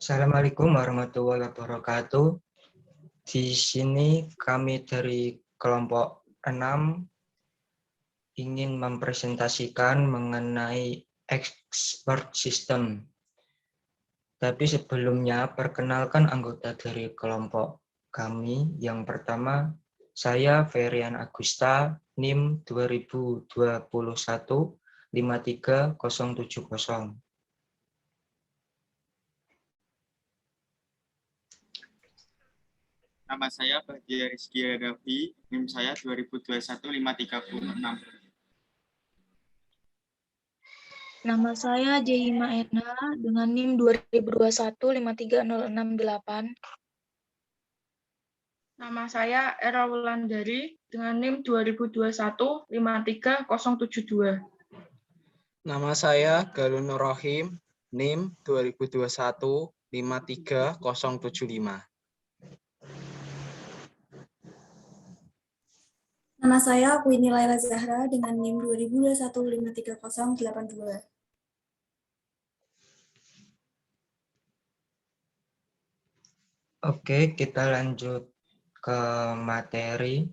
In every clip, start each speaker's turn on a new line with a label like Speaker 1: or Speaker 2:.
Speaker 1: Assalamualaikum warahmatullahi wabarakatuh. Di sini kami dari kelompok 6 ingin mempresentasikan mengenai expert system. Tapi sebelumnya, perkenalkan anggota dari kelompok kami. Yang pertama, saya Ferian Agusta, NIM 2021 53070.
Speaker 2: Nama saya Badia Rizky Hadafi, NIM saya 2021-536.
Speaker 3: Nama saya Jahima Edna dengan NIM 2021-53068.
Speaker 4: Nama saya Era Wulandari dengan NIM 2021-53072.
Speaker 5: Nama saya Galun Nur Rohim, NIM 2021-53075.
Speaker 6: Nama saya Queenie Laila Zahra dengan NIM 2021-53082.
Speaker 1: Oke, kita lanjut ke materi.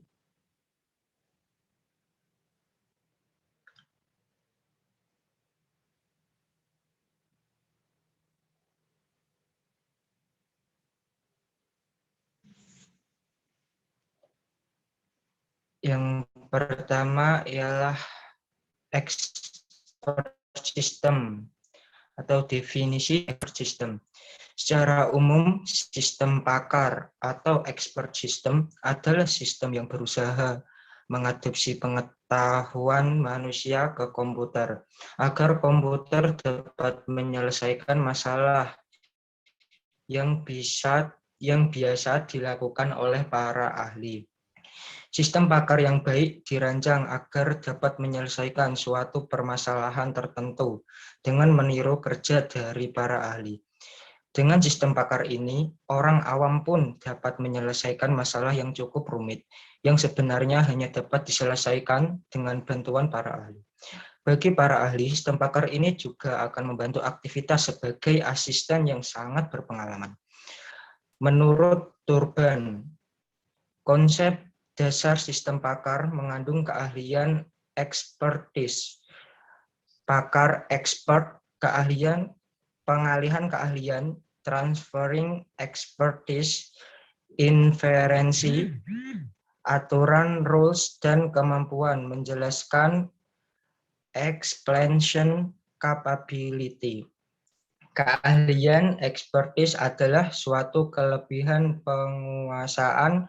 Speaker 1: Yang pertama ialah expert system atau definisi expert system. Secara umum, sistem pakar atau expert system adalah sistem yang berusaha mengadopsi pengetahuan manusia ke komputer agar komputer dapat menyelesaikan masalah yang biasa dilakukan oleh para ahli. Sistem pakar yang baik dirancang agar dapat menyelesaikan suatu permasalahan tertentu dengan meniru kerja dari para ahli. Dengan sistem pakar ini, orang awam pun dapat menyelesaikan masalah yang cukup rumit, yang sebenarnya hanya dapat diselesaikan dengan bantuan para ahli. Bagi para ahli, sistem pakar ini juga akan membantu aktivitas sebagai asisten yang sangat berpengalaman. Menurut Turban, konsep dasar sistem pakar mengandung keahlian expertise. Pakar expert, keahlian, pengalihan keahlian, transferring expertise, inferensi, aturan, rules, dan kemampuan menjelaskan explanation capability. Keahlian expertise adalah suatu kelebihan penguasaan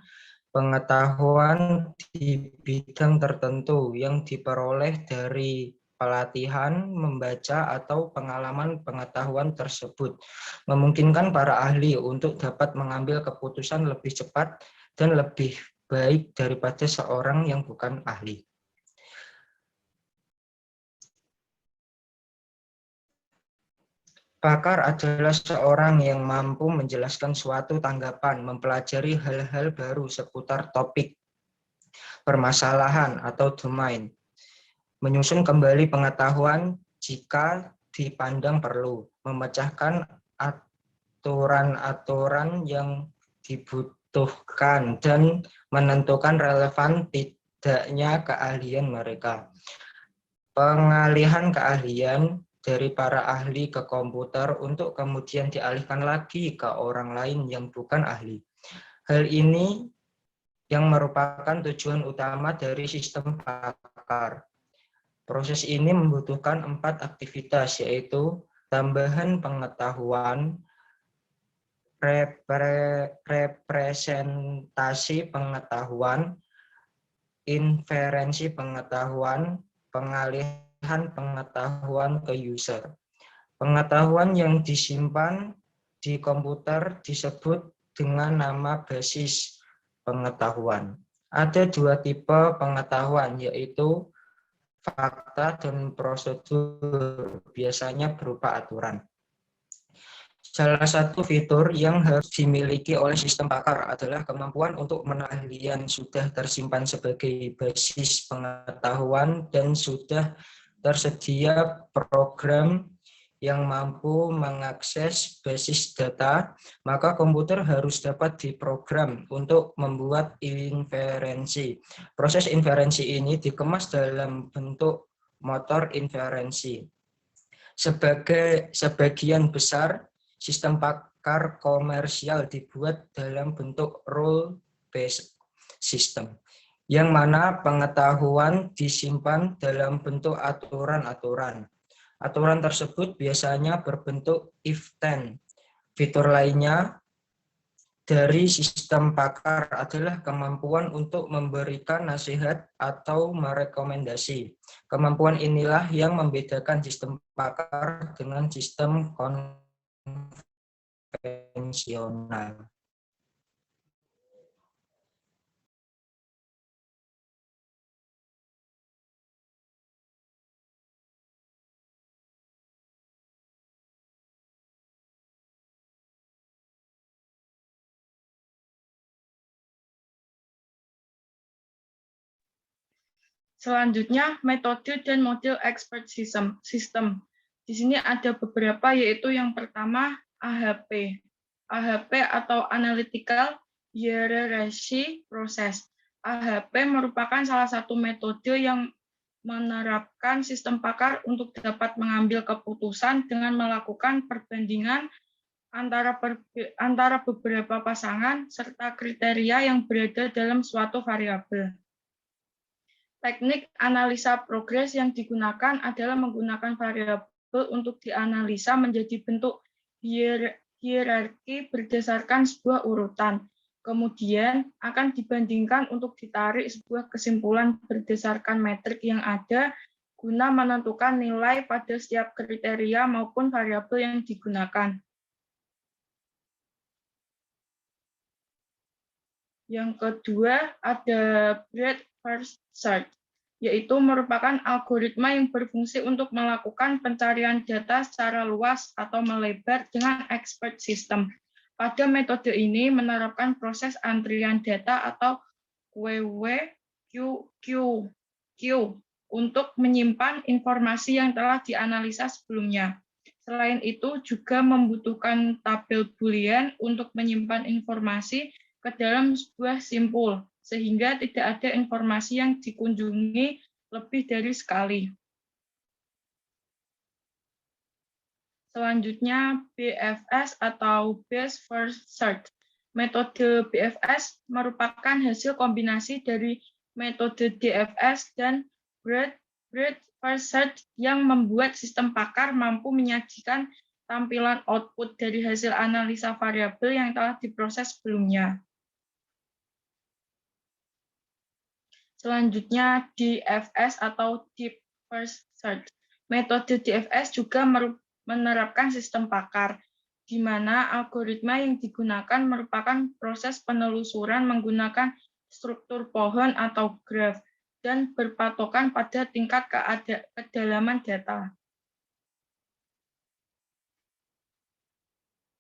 Speaker 1: pengetahuan di bidang tertentu yang diperoleh dari pelatihan, membaca, atau pengalaman pengetahuan tersebut, memungkinkan para ahli untuk dapat mengambil keputusan lebih cepat dan lebih baik daripada seorang yang bukan ahli. Pakar adalah seorang yang mampu menjelaskan suatu tanggapan, mempelajari hal-hal baru seputar topik, permasalahan, atau domain, menyusun kembali pengetahuan jika dipandang perlu, memecahkan aturan-aturan yang dibutuhkan, dan menentukan relevan tidaknya keahlian mereka. Pengalihan keahlian dari para ahli ke komputer untuk kemudian dialihkan lagi ke orang lain yang bukan ahli. Hal ini yang merupakan tujuan utama dari sistem pakar. Proses ini membutuhkan 4 aktivitas, yaitu tambahan pengetahuan, representasi pengetahuan, inferensi pengetahuan, pengalihan pengetahuan ke user. Pengetahuan yang disimpan di komputer disebut dengan nama basis pengetahuan. Ada 2 tipe pengetahuan, yaitu fakta dan prosedur, biasanya berupa aturan. Salah satu fitur yang harus dimiliki oleh sistem pakar adalah kemampuan untuk mengenali yang sudah tersimpan sebagai basis pengetahuan dan sudah tersedia program yang mampu mengakses basis data, maka komputer harus dapat diprogram untuk membuat inferensi. Proses inferensi ini dikemas dalam bentuk motor inferensi. Sebagian besar sistem pakar komersial dibuat dalam bentuk rule-based system, yang mana pengetahuan disimpan dalam bentuk aturan-aturan. Aturan tersebut biasanya berbentuk if-then. Fitur lainnya dari sistem pakar adalah kemampuan untuk memberikan nasihat atau merekomendasi. Kemampuan inilah yang membedakan sistem pakar dengan sistem konvensional.
Speaker 4: Selanjutnya, metode dan model expert system. Di sini ada beberapa, yaitu yang pertama AHP. AHP atau Analytical Hierarchy Process. AHP merupakan salah satu metode yang menerapkan sistem pakar untuk dapat mengambil keputusan dengan melakukan perbandingan antara beberapa pasangan serta kriteria yang berada dalam suatu variabel. Teknik analisa progres yang digunakan adalah menggunakan variabel untuk dianalisa menjadi bentuk hierarki berdasarkan sebuah urutan. Kemudian akan dibandingkan untuk ditarik sebuah kesimpulan berdasarkan metrik yang ada guna menentukan nilai pada setiap kriteria maupun variabel yang digunakan. Yang kedua ada breadth first search, yaitu merupakan algoritma yang berfungsi untuk melakukan pencarian data secara luas atau melebar dengan expert system. Pada metode ini menerapkan proses antrian data atau QQ untuk menyimpan informasi yang telah dianalisa sebelumnya. Selain itu juga membutuhkan tabel Boolean untuk menyimpan informasi ke dalam sebuah simpul, sehingga tidak ada informasi yang dikunjungi lebih dari sekali. Selanjutnya, BFS atau Best First Search. Metode BFS merupakan hasil kombinasi dari metode DFS dan Breadth First Search yang membuat sistem pakar mampu menyajikan tampilan output dari hasil analisa variabel yang telah diproses sebelumnya. Selanjutnya, DFS atau Deep First Search. Metode DFS juga menerapkan sistem pakar, di mana algoritma yang digunakan merupakan proses penelusuran menggunakan struktur pohon atau graf, dan berpatokan pada tingkat kedalaman data.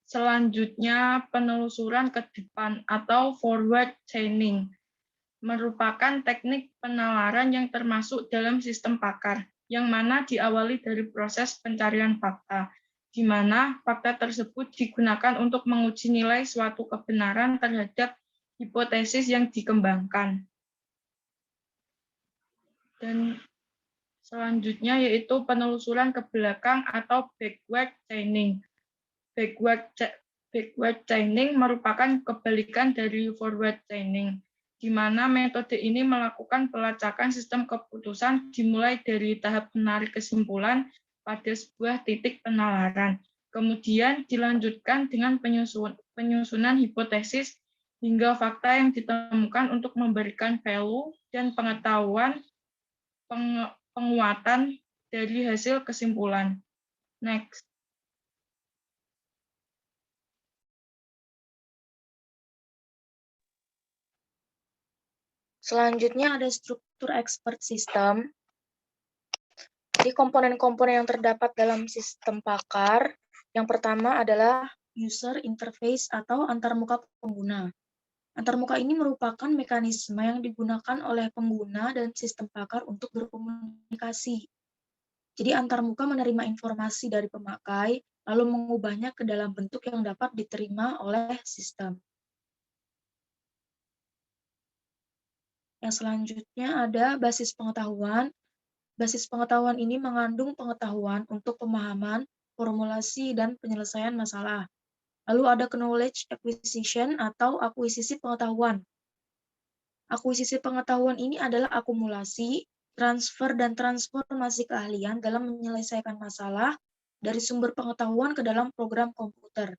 Speaker 4: Selanjutnya, penelusuran ke depan atau forward chaining merupakan teknik penalaran yang termasuk dalam sistem pakar, yang mana diawali dari proses pencarian fakta, di mana fakta tersebut digunakan untuk menguji nilai suatu kebenaran terhadap hipotesis yang dikembangkan. Dan selanjutnya yaitu penelusuran ke belakang atau backward chaining. Backward chaining merupakan kebalikan dari forward chaining, di mana metode ini melakukan pelacakan sistem keputusan dimulai dari tahap menarik kesimpulan pada sebuah titik penalaran, kemudian dilanjutkan dengan penyusunan hipotesis hingga fakta yang ditemukan untuk memberikan value dan pengetahuan penguatan dari hasil kesimpulan. Next.
Speaker 3: Selanjutnya ada struktur expert system. Jadi komponen-komponen yang terdapat dalam sistem pakar, yang pertama adalah user interface atau antarmuka pengguna. Antarmuka ini merupakan mekanisme yang digunakan oleh pengguna dan sistem pakar untuk berkomunikasi. Jadi antarmuka menerima informasi dari pemakai, lalu mengubahnya ke dalam bentuk yang dapat diterima oleh sistem. Yang selanjutnya ada basis pengetahuan. Basis pengetahuan ini mengandung pengetahuan untuk pemahaman, formulasi, dan penyelesaian masalah. Lalu ada knowledge acquisition atau akuisisi pengetahuan. Akuisisi pengetahuan ini adalah akumulasi, transfer, dan transformasi keahlian dalam menyelesaikan masalah dari sumber pengetahuan ke dalam program komputer.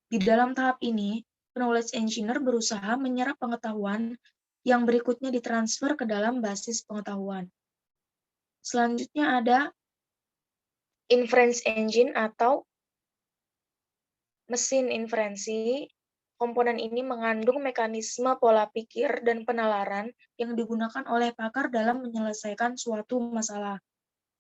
Speaker 3: Di dalam tahap ini, knowledge engineer berusaha menyerap pengetahuan yang berikutnya ditransfer ke dalam basis pengetahuan. Selanjutnya ada inference engine atau mesin inferensi. Komponen ini mengandung mekanisme pola pikir dan penalaran yang digunakan oleh pakar dalam menyelesaikan suatu masalah.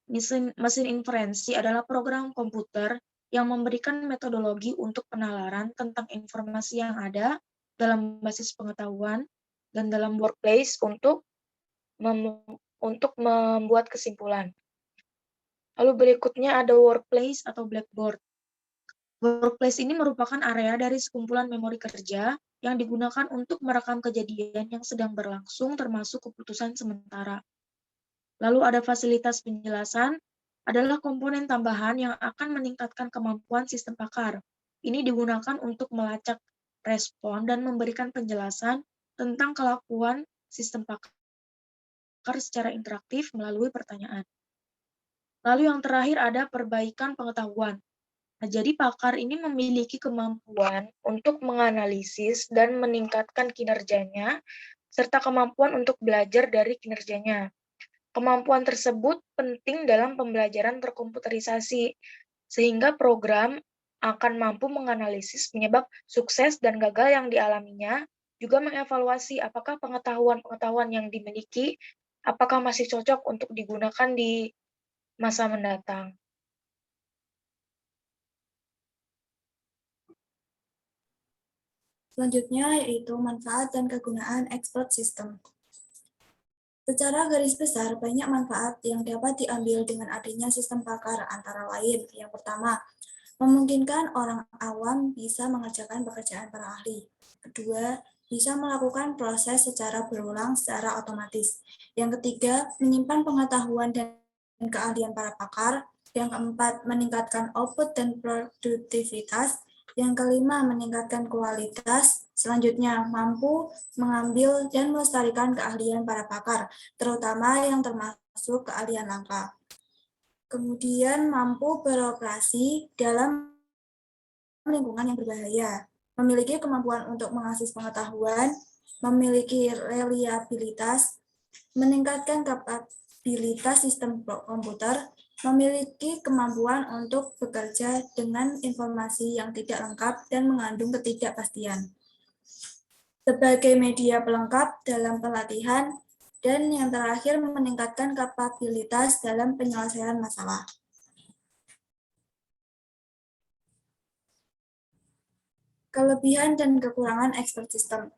Speaker 3: Mesin inferensi adalah program komputer yang memberikan metodologi untuk penalaran tentang informasi yang ada dalam basis pengetahuan dan dalam workplace untuk membuat kesimpulan. Lalu berikutnya ada workplace atau blackboard. Workplace ini merupakan area dari sekumpulan memori kerja yang digunakan untuk merekam kejadian yang sedang berlangsung termasuk keputusan sementara. Lalu ada fasilitas penjelasan, adalah komponen tambahan yang akan meningkatkan kemampuan sistem pakar. Ini digunakan untuk melacak respon dan memberikan penjelasan tentang kelakuan sistem pakar secara interaktif melalui pertanyaan. Lalu yang terakhir ada perbaikan pengetahuan. Nah, jadi pakar ini memiliki kemampuan untuk menganalisis dan meningkatkan kinerjanya, serta kemampuan untuk belajar dari kinerjanya. Kemampuan tersebut penting dalam pembelajaran terkomputerisasi, sehingga program akan mampu menganalisis penyebab sukses dan gagal yang dialaminya, juga mengevaluasi apakah pengetahuan-pengetahuan yang dimiliki, apakah masih cocok untuk digunakan di masa mendatang.
Speaker 6: Selanjutnya yaitu manfaat dan kegunaan expert system. Secara garis besar, banyak manfaat yang dapat diambil dengan adanya sistem pakar, antara lain. Yang pertama, memungkinkan orang awam bisa mengerjakan pekerjaan para ahli. Kedua, bisa melakukan proses secara berulang secara otomatis. Yang ketiga, menyimpan pengetahuan dan keahlian para pakar. Yang keempat, meningkatkan output dan produktivitas. Yang kelima, meningkatkan kualitas. Selanjutnya, mampu mengambil dan melestarikan keahlian para pakar, terutama yang termasuk keahlian langka. Kemudian, mampu beroperasi dalam lingkungan yang berbahaya, memiliki kemampuan untuk mengakses pengetahuan, memiliki reliabilitas, meningkatkan kapabilitas sistem komputer, memiliki kemampuan untuk bekerja dengan informasi yang tidak lengkap dan mengandung ketidakpastian. Sebagai media pelengkap dalam pelatihan, dan yang terakhir meningkatkan kapabilitas dalam penyelesaian masalah. Kelebihan dan kekurangan expert system.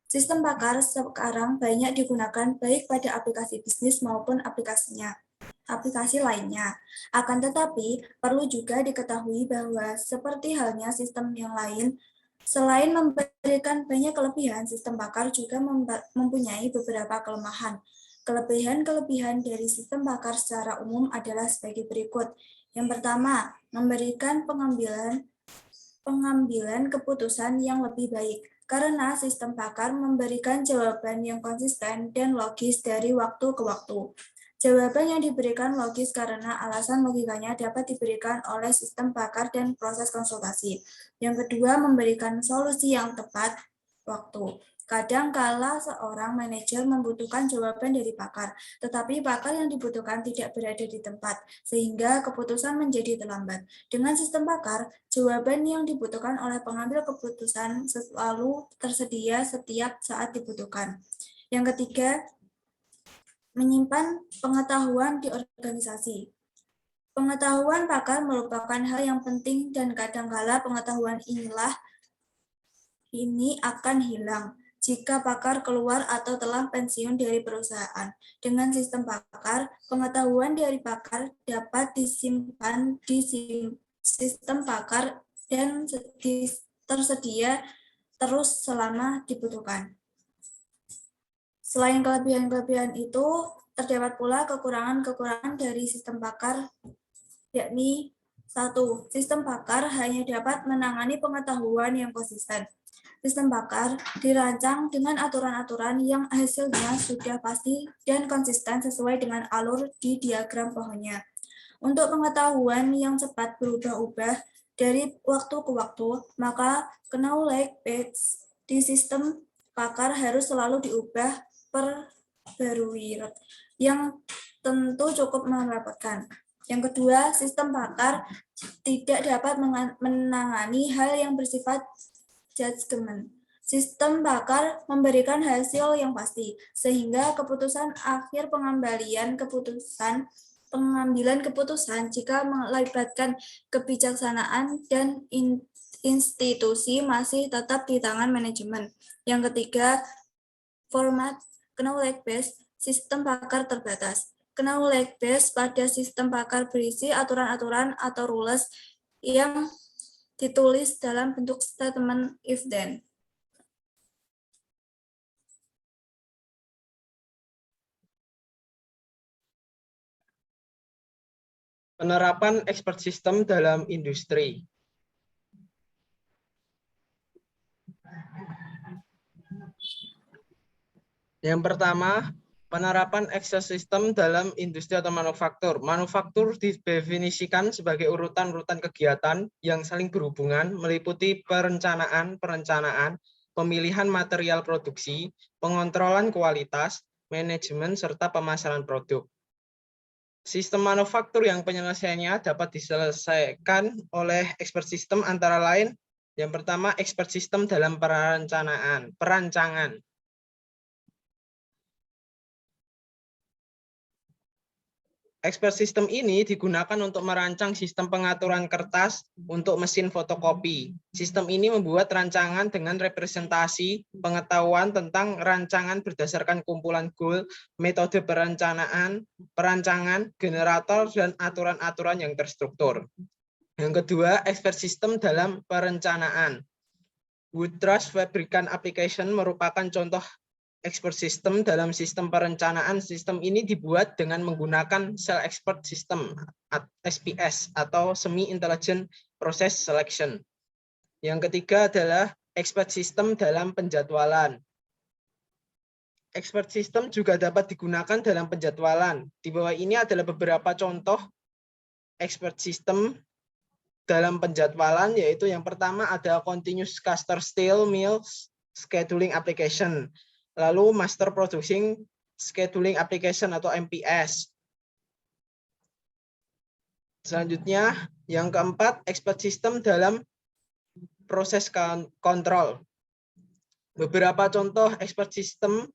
Speaker 6: Sistem pakar sekarang banyak digunakan baik pada aplikasi bisnis maupun aplikasi lainnya. Akan tetapi, perlu juga diketahui bahwa seperti halnya sistem yang lain, selain memberikan banyak kelebihan, sistem pakar juga mempunyai beberapa kelemahan. Kelebihan-kelebihan dari sistem pakar secara umum adalah sebagai berikut. Yang pertama, memberikan pengambilan keputusan yang lebih baik, karena sistem pakar memberikan jawaban yang konsisten dan logis dari waktu ke waktu. Jawaban yang diberikan logis karena alasan logikanya dapat diberikan oleh sistem pakar dan proses konsultasi. Yang kedua, memberikan solusi yang tepat waktu. Kadang kala seorang manajer membutuhkan jawaban dari pakar, tetapi pakar yang dibutuhkan tidak berada di tempat, sehingga keputusan menjadi terlambat. Dengan sistem pakar, jawaban yang dibutuhkan oleh pengambil keputusan selalu tersedia setiap saat dibutuhkan. Yang ketiga, menyimpan pengetahuan di organisasi. Pengetahuan pakar merupakan hal yang penting dan kadangkala pengetahuan ini akan hilang. jika pakar keluar atau telah pensiun dari perusahaan. Dengan sistem pakar, pengetahuan dari pakar dapat disimpan di sistem pakar dan tersedia terus selama dibutuhkan. Selain kelebihan-kelebihan itu, terdapat pula kekurangan-kekurangan dari sistem pakar, yakni 1. Sistem pakar hanya dapat menangani pengetahuan yang konsisten. Sistem pakar dirancang dengan aturan-aturan yang hasilnya sudah pasti dan konsisten sesuai dengan alur di diagram pohonnya. Untuk pengetahuan yang cepat berubah-ubah dari waktu ke waktu, maka knowledge base di sistem pakar harus selalu diubah perbarui, yang tentu cukup merepotkan. Yang kedua, sistem pakar tidak dapat menangani hal yang bersifat judgment. Sistem pakar memberikan hasil yang pasti, sehingga keputusan akhir pengambilan keputusan jika melibatkan kebijaksanaan dan institusi masih tetap di tangan manajemen. Yang ketiga, format knowledge base sistem pakar terbatas. Knowledge base pada sistem pakar berisi aturan-aturan atau rules yang ditulis dalam bentuk statement if then.
Speaker 5: Penerapan expert system dalam industri. Yang pertama, penerapan expert system dalam industri atau manufaktur. Manufaktur didefinisikan sebagai urutan-urutan kegiatan yang saling berhubungan, meliputi perencanaan, pemilihan material produksi, pengontrolan kualitas, manajemen, serta pemasaran produk. Sistem manufaktur yang penyelesaiannya dapat diselesaikan oleh expert system antara lain, yang pertama, expert system dalam perancangan. Expert system ini digunakan untuk merancang sistem pengaturan kertas untuk mesin fotokopi. Sistem ini membuat rancangan dengan representasi pengetahuan tentang rancangan berdasarkan kumpulan goal, metode perancangan, generator, dan aturan-aturan yang terstruktur. Yang kedua, expert system dalam perencanaan. Woodrush Fabricant Application merupakan contoh expert system dalam sistem perencanaan. Sistem ini dibuat dengan menggunakan Cell Expert System SPS atau Semi Intelligent Process Selection. Yang ketiga adalah expert system dalam penjadwalan. Expert system juga dapat digunakan dalam penjadwalan. Di bawah ini adalah beberapa contoh expert system dalam penjadwalan, yaitu yang pertama ada Continuous Caster Steel Mills Scheduling Application. Lalu Master Producing Scheduling Application atau MPS. Selanjutnya, yang keempat, expert system dalam proses kontrol. Beberapa contoh expert system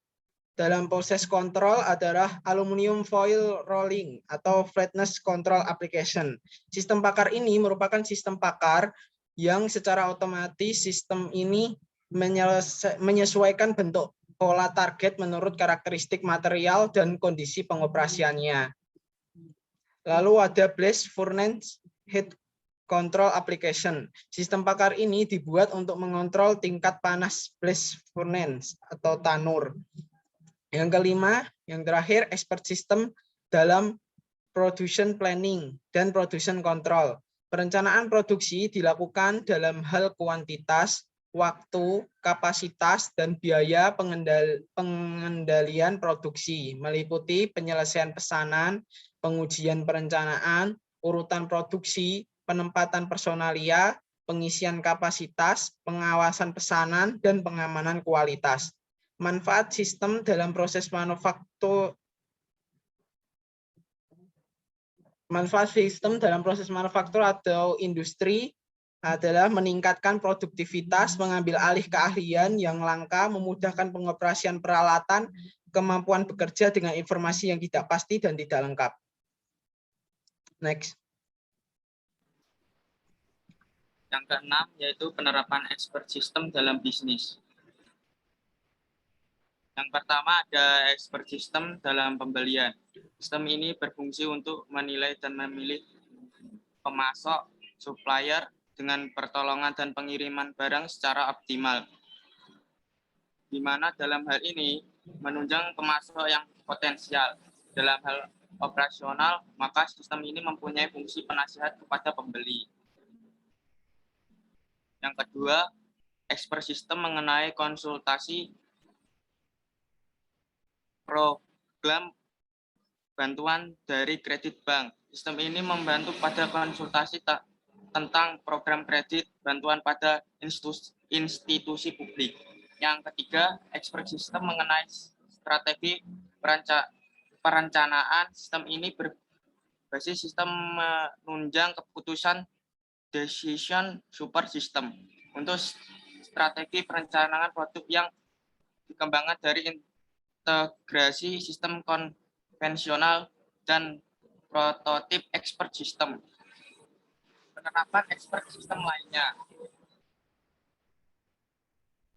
Speaker 5: dalam proses kontrol adalah Aluminium Foil Rolling atau Flatness Control Application. Sistem pakar ini merupakan sistem pakar yang secara otomatis sistem ini menyesuaikan bentuk pola target menurut karakteristik material dan kondisi pengoperasiannya. Lalu ada Blast Furnace Heat Control Application. Sistem pakar ini dibuat untuk mengontrol tingkat panas blast furnace atau tanur. Yang kelima, yang terakhir, expert system dalam production planning dan production control. Perencanaan produksi dilakukan dalam hal kuantitas, waktu, kapasitas, dan biaya pengendalian produksi, meliputi penyelesaian pesanan, pengujian perencanaan, urutan produksi, penempatan personalia, pengisian kapasitas, pengawasan pesanan, dan pengamanan kualitas. Manfaat sistem dalam proses manufaktur. Manfaat sistem dalam proses manufaktur atau industri adalah meningkatkan produktivitas, mengambil alih keahlian yang langka, memudahkan pengoperasian peralatan, kemampuan bekerja dengan informasi yang tidak pasti dan tidak lengkap. Next.
Speaker 2: Yang keenam yaitu penerapan expert system dalam bisnis. Yang pertama ada expert system dalam pembelian. Sistem ini berfungsi untuk menilai dan memilih pemasok, supplier dengan pertolongan dan pengiriman barang secara optimal. Di mana dalam hal ini menunjang pemasok yang potensial. Dalam hal operasional, maka sistem ini mempunyai fungsi penasihat kepada pembeli. Yang kedua, expert system mengenai konsultasi program bantuan dari kredit bank. Sistem ini membantu pada konsultasi tentang program kredit bantuan pada institusi publik. Yang ketiga, expert system mengenai strategi perencanaan. Sistem ini berbasis sistem menunjang keputusan decision support system untuk strategi perencanaan produk yang dikembangkan dari integrasi sistem konvensional dan prototip expert system. Penerapan expert system lainnya.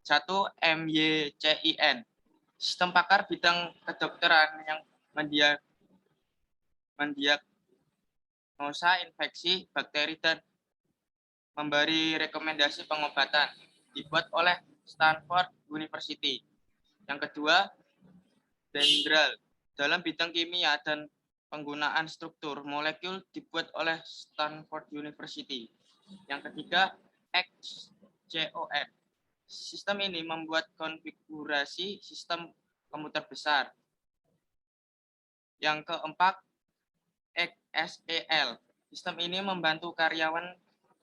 Speaker 2: 1. MYCIN. Sistem pakar bidang kedokteran yang mendiagnosa infeksi bakteri dan memberi rekomendasi pengobatan, dibuat oleh Stanford University. Yang kedua, Dendral dalam bidang kimia dan penggunaan struktur molekul, dibuat oleh Stanford University. Yang ketiga, XCON. Sistem ini membuat konfigurasi sistem komputer besar. Yang keempat, XSEL. Sistem ini membantu karyawan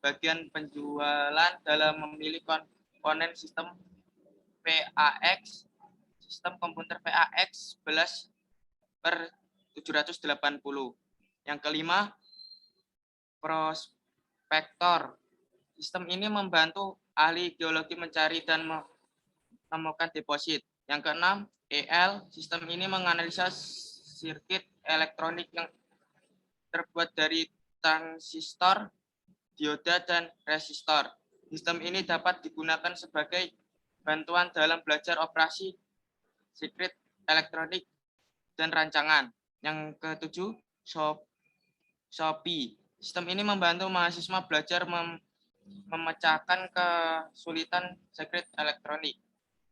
Speaker 2: bagian penjualan dalam memilih komponen sistem PAX, sistem komputer PAX 11/780. Yang kelima, prospektor. Sistem ini membantu ahli geologi mencari dan menemukan deposit. Yang keenam, EL. Sistem ini menganalisa sirkuit elektronik yang terbuat dari transistor, dioda, dan resistor. Sistem ini dapat digunakan sebagai bantuan dalam belajar operasi sirkuit elektronik dan rancangan. Yang ketujuh, SOPI. Sistem ini membantu mahasiswa belajar memecahkan kesulitan sirkuit elektronik.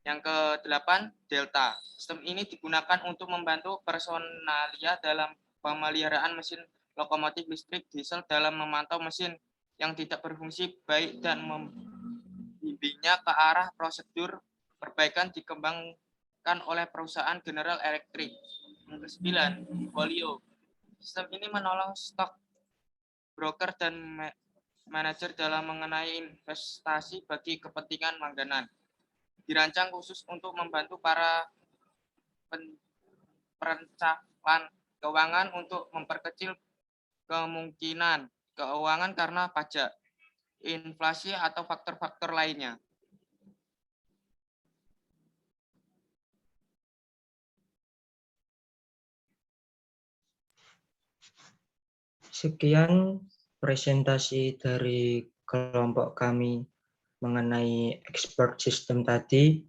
Speaker 2: Yang kedelapan, Delta. Sistem ini digunakan untuk membantu personalia dalam pemeliharaan mesin lokomotif listrik diesel dalam memantau mesin yang tidak berfungsi baik dan membimbingnya ke arah prosedur perbaikan dikembangkan oleh perusahaan General Electric. Yang kesembilan, Folio. Sistem ini menolong stok broker dan manajer dalam mengenai investasi bagi kepentingan langganan. Dirancang khusus untuk membantu para perencanaan keuangan untuk memperkecil kemungkinan keuangan karena pajak, inflasi, atau faktor-faktor lainnya.
Speaker 1: Sekian presentasi dari kelompok kami mengenai expert system tadi.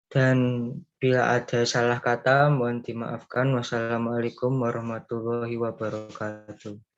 Speaker 1: Dan bila ada salah kata, mohon dimaafkan. Wassalamualaikum warahmatullahi wabarakatuh.